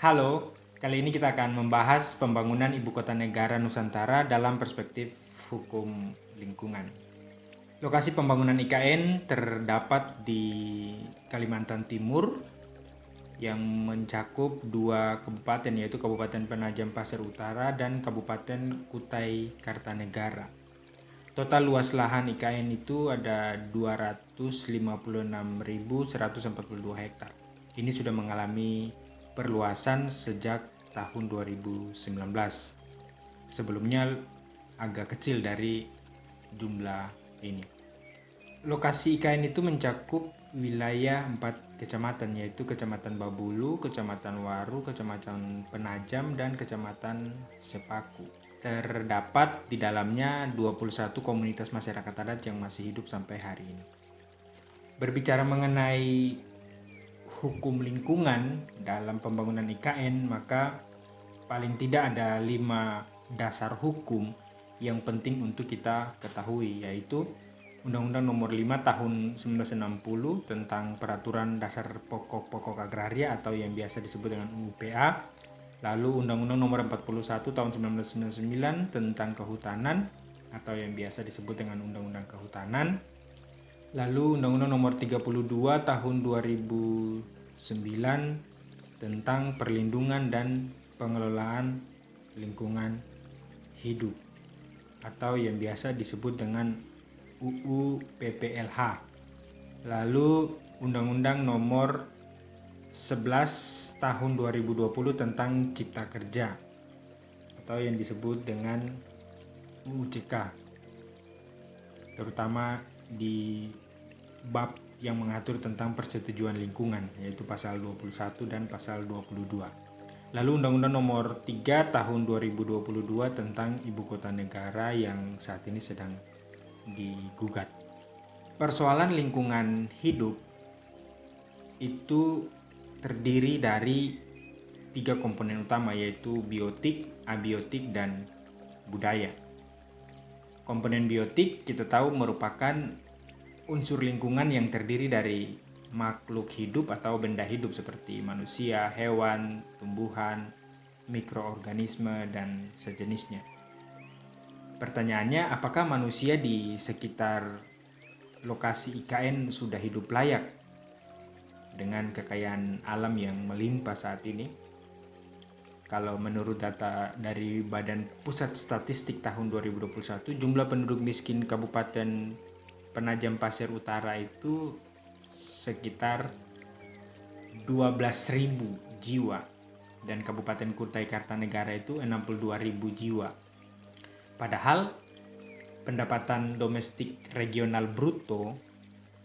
Halo, kali ini kita akan membahas pembangunan Ibu Kota Negara Nusantara dalam perspektif hukum lingkungan. Lokasi pembangunan IKN terdapat di Kalimantan Timur yang mencakup dua kabupaten, yaitu Kabupaten Penajam Pasir Utara dan Kabupaten Kutai Kartanegara. Total luas lahan IKN itu ada 256.142 hektar. Ini sudah mengalami perluasan sejak tahun 2019. Sebelumnya agak kecil dari jumlah ini. Lokasi IKN itu mencakup wilayah 4 kecamatan, yaitu Kecamatan Babulu, Kecamatan Waru, Kecamatan Penajam, dan Kecamatan Sepaku. Terdapat di dalamnya 21 komunitas masyarakat adat yang masih hidup sampai hari ini. Berbicara mengenai hukum lingkungan dalam pembangunan IKN, maka paling tidak ada 5 dasar hukum yang penting untuk kita ketahui, yaitu Undang-Undang Nomor 5 Tahun 1960 tentang Peraturan Dasar Pokok-Pokok Agraria atau yang biasa disebut dengan UPA. Lalu Undang-Undang Nomor 41 Tahun 1999 tentang Kehutanan atau yang biasa disebut dengan Undang-Undang Kehutanan. Lalu Undang-Undang Nomor 32 Tahun 2009 tentang Perlindungan dan Pengelolaan Lingkungan Hidup atau yang biasa disebut dengan UU PPLH. Lalu Undang-Undang Nomor 11 Tahun 2020 tentang Cipta Kerja atau yang disebut dengan UU CK, terutama di bab yang mengatur tentang persetujuan lingkungan, yaitu pasal 21 dan pasal 22. Lalu Undang-Undang Nomor 3 Tahun 2022 tentang Ibu Kota Negara yang saat ini sedang digugat. Persoalan lingkungan hidup itu terdiri dari 3 komponen utama, yaitu biotik, abiotik, dan budaya. Komponen biotik kita tahu merupakan unsur lingkungan yang terdiri dari makhluk hidup atau benda hidup seperti manusia, hewan, tumbuhan, mikroorganisme, dan sejenisnya. Pertanyaannya, apakah manusia di sekitar lokasi IKN sudah hidup layak dengan kekayaan alam yang melimpah saat ini? Kalau menurut data dari Badan Pusat Statistik tahun 2021, jumlah penduduk miskin Kabupaten Penajam Pasir Utara itu sekitar 12.000 jiwa dan Kabupaten Kutai Kartanegara itu 62.000 jiwa. Padahal pendapatan domestik regional bruto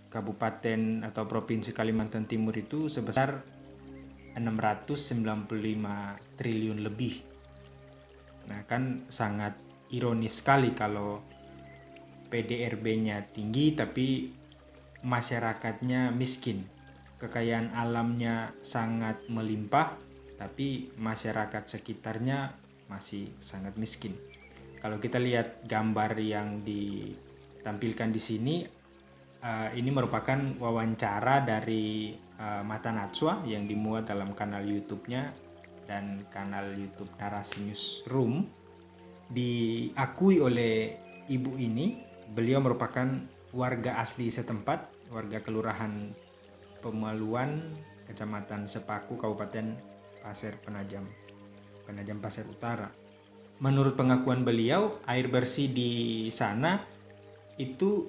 Kabupaten atau Provinsi Kalimantan Timur itu sebesar 695 triliun lebih. Nah, kan sangat ironis sekali kalau PDRB-nya tinggi tapi masyarakatnya miskin. Kekayaan alamnya sangat melimpah tapi masyarakat sekitarnya masih sangat miskin. Kalau kita lihat gambar yang ditampilkan di sini, ini merupakan wawancara dari Mata Natswa yang dimuat dalam kanal YouTube-nya dan kanal YouTube Narasi Newsroom. Diakui oleh ibu ini, beliau merupakan warga asli setempat, warga Kelurahan Pemaluan, Kecamatan Sepaku, Kabupaten Penajam Pasir Utara. Menurut pengakuan beliau, air bersih di sana itu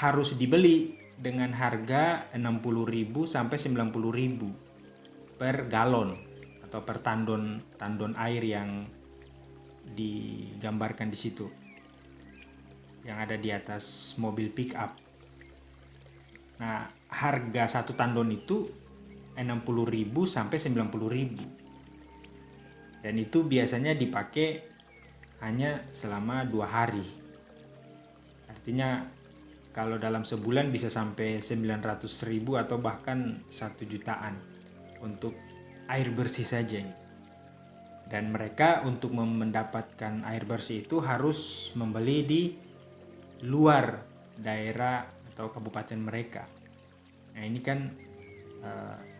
harus dibeli dengan harga 60.000 sampai 90.000 per galon atau per tandon air yang digambarkan di situ yang ada di atas mobil pick up. Nah, harga satu tandon itu 60.000 sampai 90.000. Dan itu biasanya dipakai hanya selama 2 hari. Artinya kalau dalam sebulan bisa sampai 900.000 atau bahkan 1 jutaan untuk air bersih saja. Dan mereka untuk mendapatkan air bersih itu harus membeli di luar daerah atau kabupaten mereka. Nah, ini kan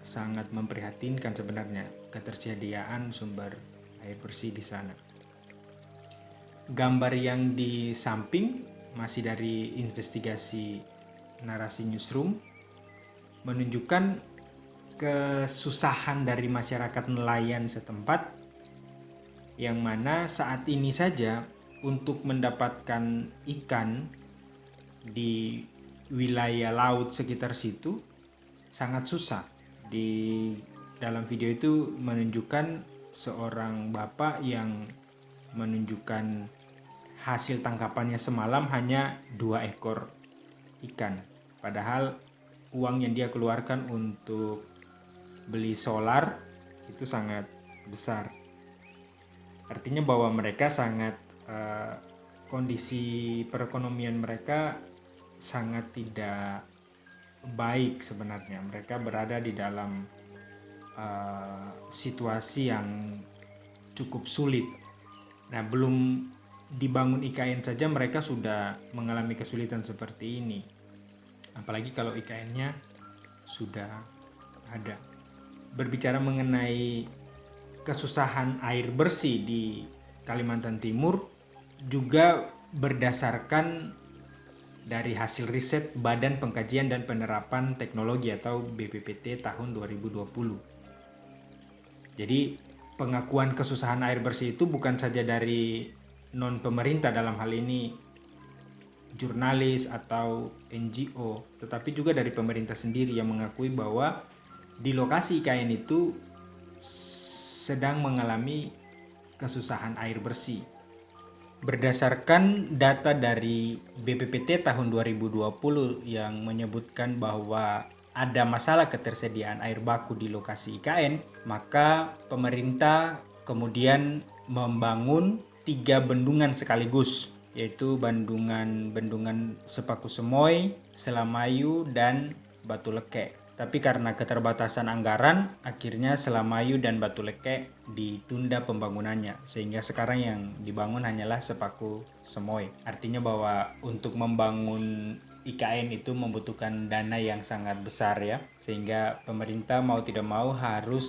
sangat memprihatinkan sebenarnya ketersediaan sumber air bersih di sana. Gambar yang di samping masih dari investigasi narasi newsroom menunjukkan kesusahan dari masyarakat nelayan setempat, yang mana saat ini saja untuk mendapatkan ikan di wilayah laut sekitar situ sangat susah. Di dalam video itu menunjukkan seorang bapak yang menunjukkan hasil tangkapannya semalam hanya 2 ekor ikan. Padahal uang yang dia keluarkan untuk beli solar itu sangat besar. Artinya bahwa mereka sangat kondisi perekonomian mereka sangat tidak baik sebenarnya. Mereka berada di dalam situasi yang cukup sulit. Nah, belum dibangun IKN saja mereka sudah mengalami kesulitan seperti ini. Apalagi kalau IKN-nya sudah ada. Berbicara mengenai kesusahan air bersih di Kalimantan Timur juga berdasarkan dari hasil riset Badan Pengkajian dan Penerapan Teknologi atau BPPT tahun 2020. Jadi pengakuan kesusahan air bersih itu bukan saja dari non pemerintah, dalam hal ini jurnalis atau NGO, tetapi juga dari pemerintah sendiri yang mengakui bahwa di lokasi IKN itu sedang mengalami kesusahan air bersih. Berdasarkan data dari BPPT tahun 2020 yang menyebutkan bahwa ada masalah ketersediaan air baku di lokasi IKN, maka pemerintah kemudian membangun 3 bendungan sekaligus, yaitu bendungan Sepaku Semoy, Selamayu, dan Batu Leke. Tapi karena keterbatasan anggaran, akhirnya Selamayu dan Batu Leke ditunda pembangunannya, sehingga sekarang yang dibangun hanyalah Sepaku Semoy. Artinya bahwa untuk membangun IKN itu membutuhkan dana yang sangat besar ya, sehingga pemerintah mau tidak mau harus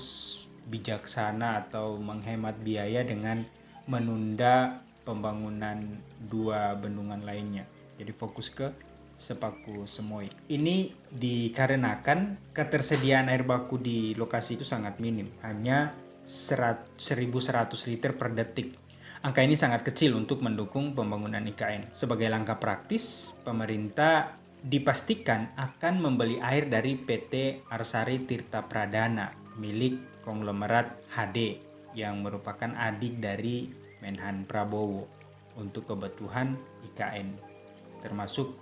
bijaksana atau menghemat biaya dengan menunda pembangunan 2 bendungan lainnya. Jadi fokus ke Sepaku Semoy. Ini dikarenakan ketersediaan air baku di lokasi itu sangat minim, hanya 1.100 liter per detik. Angka ini sangat kecil untuk mendukung pembangunan IKN. Sebagai langkah praktis, pemerintah dipastikan akan membeli air dari PT Arsari Tirta Pradana milik konglomerat HD yang merupakan adik dari Menhan Prabowo untuk kebutuhan IKN, termasuk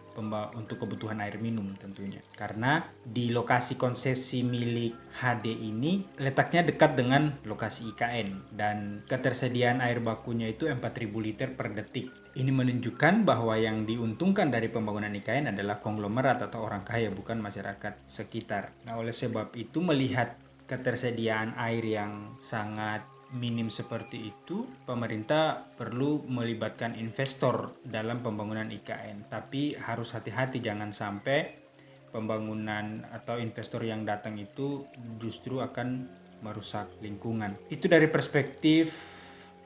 untuk kebutuhan air minum tentunya. Karena di lokasi konsesi milik HD ini letaknya dekat dengan lokasi IKN dan ketersediaan air bakunya itu 4.000 liter per detik. Ini menunjukkan bahwa yang diuntungkan dari pembangunan IKN adalah konglomerat atau orang kaya, bukan masyarakat sekitar. Nah, oleh sebab itu melihat ketersediaan air yang sangat minim seperti itu, pemerintah perlu melibatkan investor dalam pembangunan IKN. Tapi harus hati-hati, jangan sampai pembangunan atau investor yang datang itu justru akan merusak lingkungan. Itu dari perspektif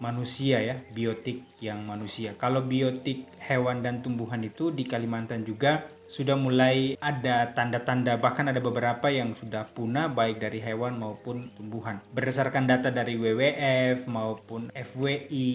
manusia ya, biotik yang manusia. Kalau biotik hewan dan tumbuhan itu di Kalimantan juga sudah mulai ada tanda-tanda, bahkan ada beberapa yang sudah punah baik dari hewan maupun tumbuhan. Berdasarkan data dari WWF maupun FWI,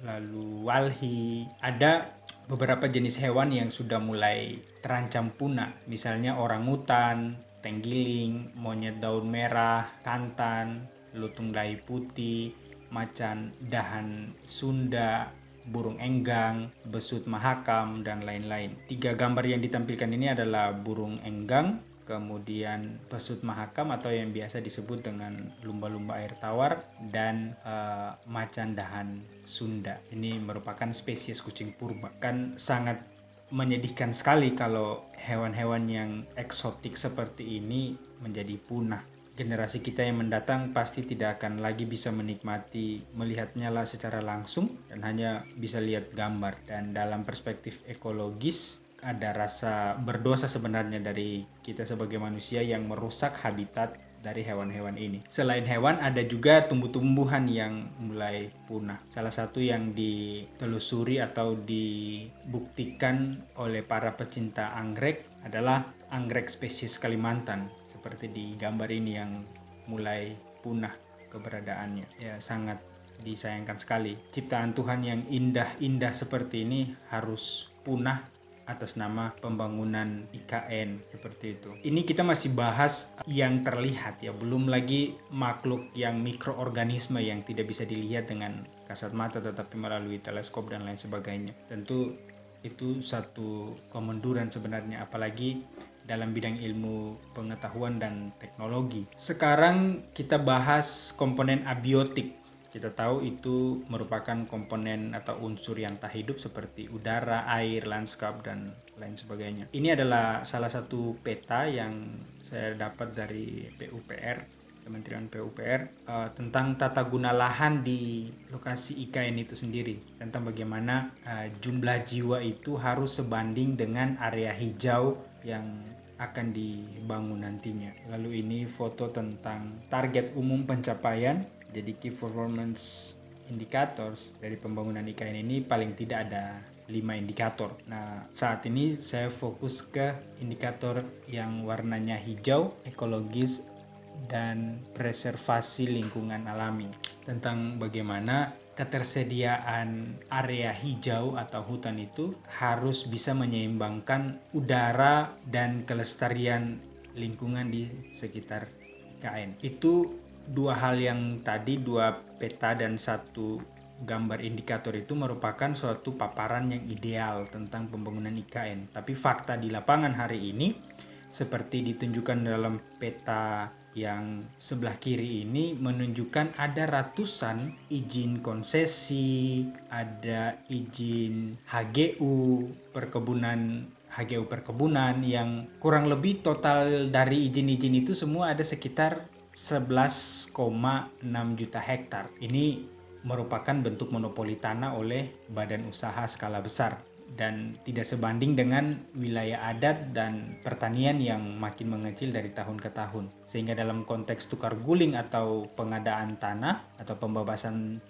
lalu Walhi, ada beberapa jenis hewan yang sudah mulai terancam punah. Misalnya orangutan, tenggiling, monyet daun merah, kantan, lutung dahi putih, macan dahan Sunda, burung enggang, besut mahakam, dan lain-lain. 3 gambar yang ditampilkan ini adalah burung enggang, kemudian besut mahakam atau yang biasa disebut dengan lumba-lumba air tawar, dan macan dahan Sunda. Ini merupakan spesies kucing purba. Kan sangat menyedihkan sekali kalau hewan-hewan yang eksotik seperti ini menjadi punah. Generasi kita yang mendatang pasti tidak akan lagi bisa menikmati melihatnya lah secara langsung dan hanya bisa lihat gambar. Dan dalam perspektif ekologis, ada rasa berdosa sebenarnya dari kita sebagai manusia yang merusak habitat dari hewan-hewan ini. Selain hewan, ada juga tumbuh-tumbuhan yang mulai punah. Salah satu yang ditelusuri atau dibuktikan oleh para pecinta anggrek adalah anggrek spesies Kalimantan, seperti di gambar ini yang mulai punah keberadaannya. Ya, sangat disayangkan sekali. Ciptaan Tuhan yang indah-indah seperti ini harus punah atas nama pembangunan IKN seperti itu. Ini kita masih bahas yang terlihat ya, belum lagi makhluk yang mikroorganisme yang tidak bisa dilihat dengan kasat mata tetapi melalui teleskop dan lain sebagainya. Tentu itu satu kemunduran sebenarnya, apalagi dalam bidang ilmu pengetahuan dan teknologi. Sekarang kita bahas komponen abiotik. Kita tahu itu merupakan komponen atau unsur yang tak hidup seperti udara, air, lanskap, dan lain sebagainya. Ini adalah salah satu peta yang saya dapat dari PUPR, Kementerian PUPR, tentang tata guna lahan di lokasi IKN itu sendiri. Tentang bagaimana jumlah jiwa itu harus sebanding dengan area hijau yang akan dibangun nantinya. Lalu ini foto tentang target umum pencapaian. Jadi key performance indicators dari pembangunan IKN ini paling tidak ada 5 indikator. Nah, saat ini saya fokus ke indikator yang warnanya hijau, ekologis, dan preservasi lingkungan alami. Tentang bagaimana ketersediaan area hijau atau hutan itu harus bisa menyeimbangkan udara dan kelestarian lingkungan di sekitar IKN. Itu dua hal yang tadi, dua peta dan satu gambar indikator itu merupakan suatu paparan yang ideal tentang pembangunan IKN. Tapi fakta di lapangan hari ini seperti ditunjukkan dalam peta yang sebelah kiri ini menunjukkan ada ratusan izin konsesi, ada izin HGU perkebunan yang kurang lebih total dari izin-izin itu semua ada sekitar 11,6 juta hektar. Ini merupakan bentuk monopoli tanah oleh badan usaha skala besar dan tidak sebanding dengan wilayah adat dan pertanian yang makin mengecil dari tahun ke tahun. Sehingga dalam konteks tukar guling atau pengadaan tanah atau pembebasan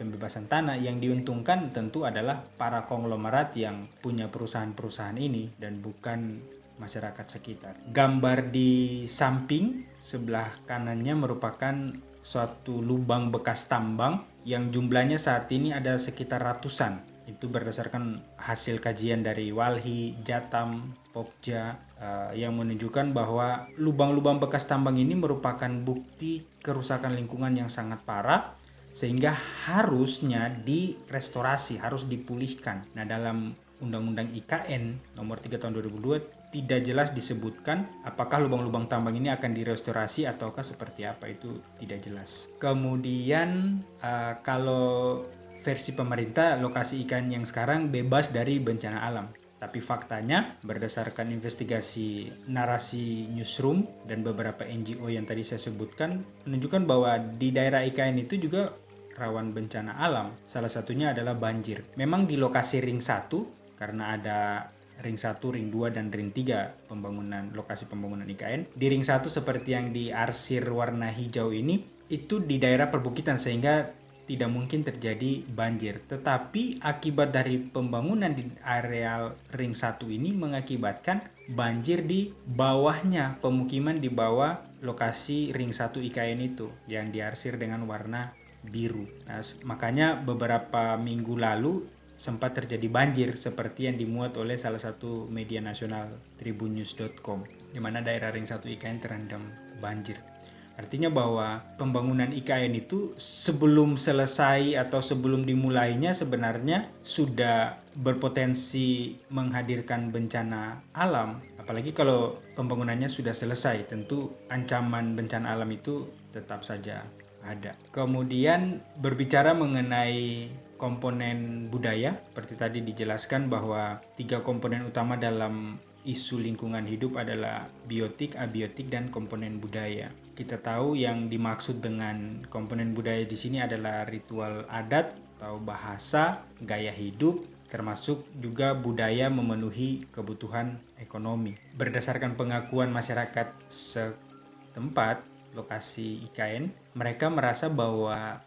tanah, yang diuntungkan tentu adalah para konglomerat yang punya perusahaan-perusahaan ini dan bukan masyarakat sekitar. Gambar di samping sebelah kanannya merupakan suatu lubang bekas tambang yang jumlahnya saat ini ada sekitar ratusan. Itu berdasarkan hasil kajian dari Walhi, Jatam, Pokja yang menunjukkan bahwa lubang-lubang bekas tambang ini merupakan bukti kerusakan lingkungan yang sangat parah sehingga harusnya direstorasi, harus dipulihkan. Nah, dalam Undang-Undang IKN nomor 3 tahun 2002 tidak jelas disebutkan apakah lubang-lubang tambang ini akan direstorasi ataukah seperti apa, itu tidak jelas. Kemudian kalau versi pemerintah, lokasi IKN yang sekarang bebas dari bencana alam. Tapi faktanya berdasarkan investigasi narasi newsroom dan beberapa NGO yang tadi saya sebutkan menunjukkan bahwa di daerah IKN itu juga rawan bencana alam. Salah satunya adalah banjir. Memang di lokasi ring 1 karena ada ring 1, ring 2, dan ring 3 lokasi pembangunan IKN. Di ring 1 seperti yang diarsir warna hijau ini, itu di daerah perbukitan sehingga tidak mungkin terjadi banjir. Tetapi akibat dari pembangunan di areal ring 1 ini mengakibatkan banjir di bawahnya, pemukiman di bawah lokasi ring 1 IKN itu yang diarsir dengan warna biru. Nah, makanya beberapa minggu lalu sempat terjadi banjir seperti yang dimuat oleh salah satu media nasional tribunnews.com, di mana daerah ring 1 IKN terendam banjir. Artinya bahwa pembangunan IKN itu sebelum selesai atau sebelum dimulainya sebenarnya sudah berpotensi menghadirkan bencana alam. Apalagi kalau pembangunannya sudah selesai, tentu ancaman bencana alam itu tetap saja ada. Kemudian berbicara mengenai komponen budaya, seperti tadi dijelaskan bahwa 3 komponen utama dalam isu lingkungan hidup adalah biotik, abiotik, dan komponen budaya. Kita tahu yang dimaksud dengan komponen budaya di sini adalah ritual adat atau bahasa, gaya hidup, termasuk juga budaya memenuhi kebutuhan ekonomi. Berdasarkan pengakuan masyarakat setempat lokasi IKN, mereka merasa bahwa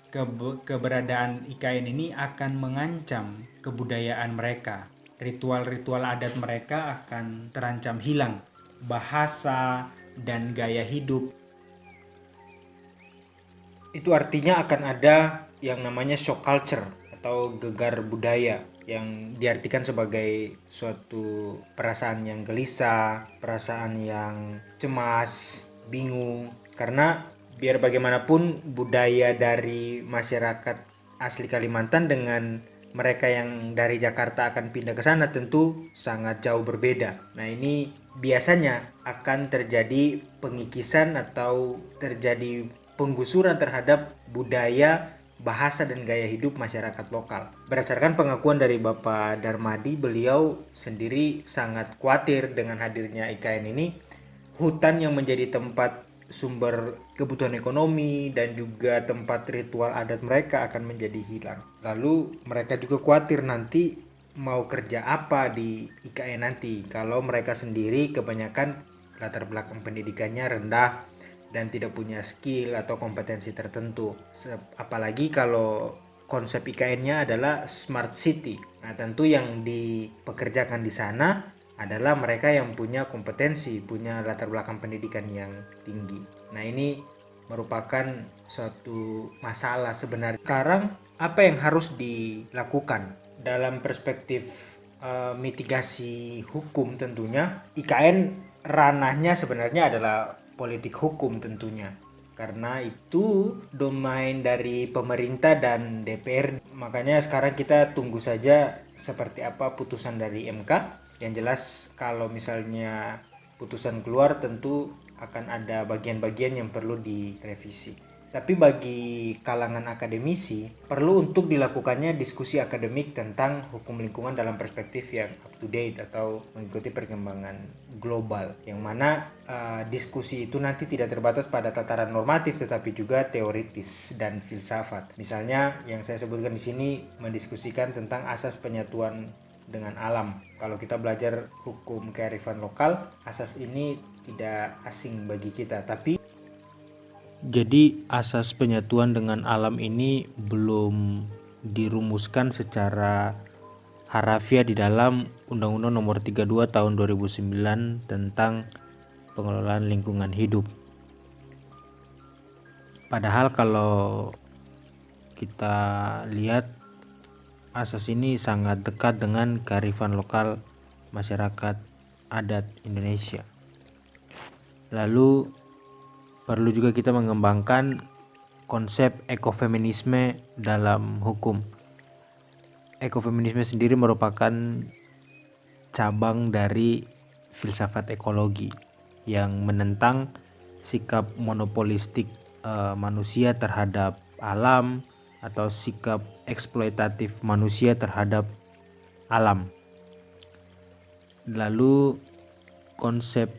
keberadaan IKN ini akan mengancam kebudayaan mereka. Ritual-ritual adat mereka akan terancam hilang. Bahasa dan gaya hidup itu artinya akan ada yang namanya shock culture atau gegar budaya yang diartikan sebagai suatu perasaan yang gelisah, perasaan yang cemas, bingung. Karena biar bagaimanapun budaya dari masyarakat asli Kalimantan dengan mereka yang dari Jakarta akan pindah ke sana tentu sangat jauh berbeda. Nah, ini biasanya akan terjadi pengikisan atau terjadi penggusuran terhadap budaya, bahasa, dan gaya hidup masyarakat lokal. Berdasarkan pengakuan dari Bapak Darmadi, beliau sendiri sangat khawatir dengan hadirnya IKN ini. Hutan yang menjadi tempat sumber kebutuhan ekonomi dan juga tempat ritual adat mereka akan menjadi hilang. Lalu mereka juga khawatir nanti mau kerja apa di IKN nanti kalau mereka sendiri kebanyakan latar belakang pendidikannya rendah dan tidak punya skill atau kompetensi tertentu. Apalagi kalau konsep IKN-nya adalah smart city. Nah, tentu yang dipekerjakan di sana adalah mereka yang punya kompetensi, punya latar belakang pendidikan yang tinggi. Nah, ini merupakan suatu masalah sebenarnya. Sekarang apa yang harus dilakukan dalam perspektif mitigasi hukum? Tentunya IKN ranahnya sebenarnya adalah politik hukum tentunya, karena itu domain dari pemerintah dan DPR. Makanya sekarang kita tunggu saja seperti apa putusan dari MK. Yang jelas kalau misalnya putusan keluar tentu akan ada bagian-bagian yang perlu direvisi. Tapi bagi kalangan akademisi, perlu untuk dilakukannya diskusi akademik tentang hukum lingkungan dalam perspektif yang up to date atau mengikuti perkembangan global. Yang mana diskusi itu nanti tidak terbatas pada tataran normatif tetapi juga teoritis dan filsafat. Misalnya yang saya sebutkan di sini mendiskusikan tentang asas penyatuan dengan alam. Kalau kita belajar hukum kearifan lokal, asas ini tidak asing bagi kita, tapi jadi asas penyatuan dengan alam ini belum dirumuskan secara harafiah di dalam Undang-Undang Nomor 32 Tahun 2009 tentang pengelolaan lingkungan hidup. Padahal kalau kita lihat asas ini sangat dekat dengan kearifan lokal masyarakat adat Indonesia. Lalu perlu juga kita mengembangkan konsep ekofeminisme dalam hukum. Ekofeminisme sendiri merupakan cabang dari filsafat ekologi yang menentang sikap monopolistik manusia terhadap alam atau sikap eksploitatif manusia terhadap alam. Lalu konsep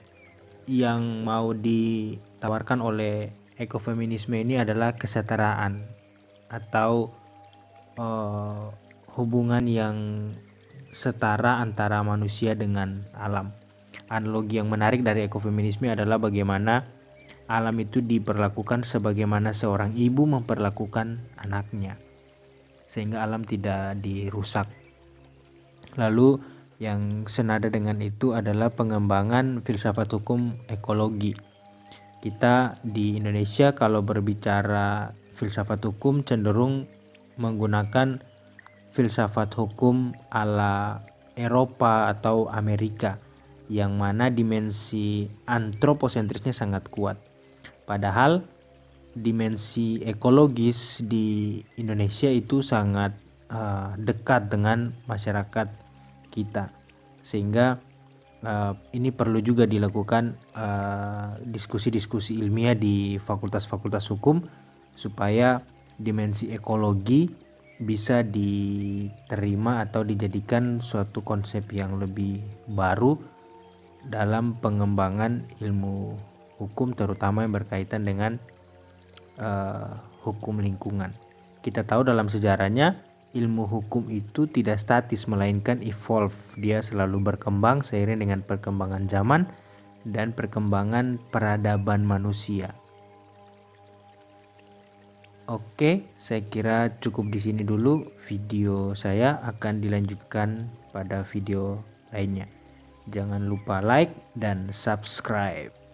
yang mau ditawarkan oleh ekofeminisme ini adalah kesetaraan atau hubungan yang setara antara manusia dengan alam. Analogi yang menarik dari ekofeminisme adalah bagaimana alam itu diperlakukan sebagaimana seorang ibu memperlakukan anaknya, sehingga alam tidak dirusak. Lalu yang senada dengan itu adalah pengembangan filsafat hukum ekologi. Kita di Indonesia kalau berbicara filsafat hukum cenderung menggunakan filsafat hukum ala Eropa atau Amerika, yang mana dimensi antroposentrisnya sangat kuat. Padahal dimensi ekologis di Indonesia itu sangat dekat dengan masyarakat kita, sehingga ini perlu juga dilakukan diskusi-diskusi ilmiah di fakultas-fakultas hukum supaya dimensi ekologi bisa diterima atau dijadikan suatu konsep yang lebih baru dalam pengembangan ilmu hukum, terutama yang berkaitan dengan hukum lingkungan. Kita tahu dalam sejarahnya ilmu hukum itu tidak statis melainkan evolve. Dia selalu berkembang seiring dengan perkembangan zaman dan perkembangan peradaban manusia. Oke, saya kira cukup di sini dulu. Video saya akan dilanjutkan pada video lainnya. Jangan lupa like dan subscribe.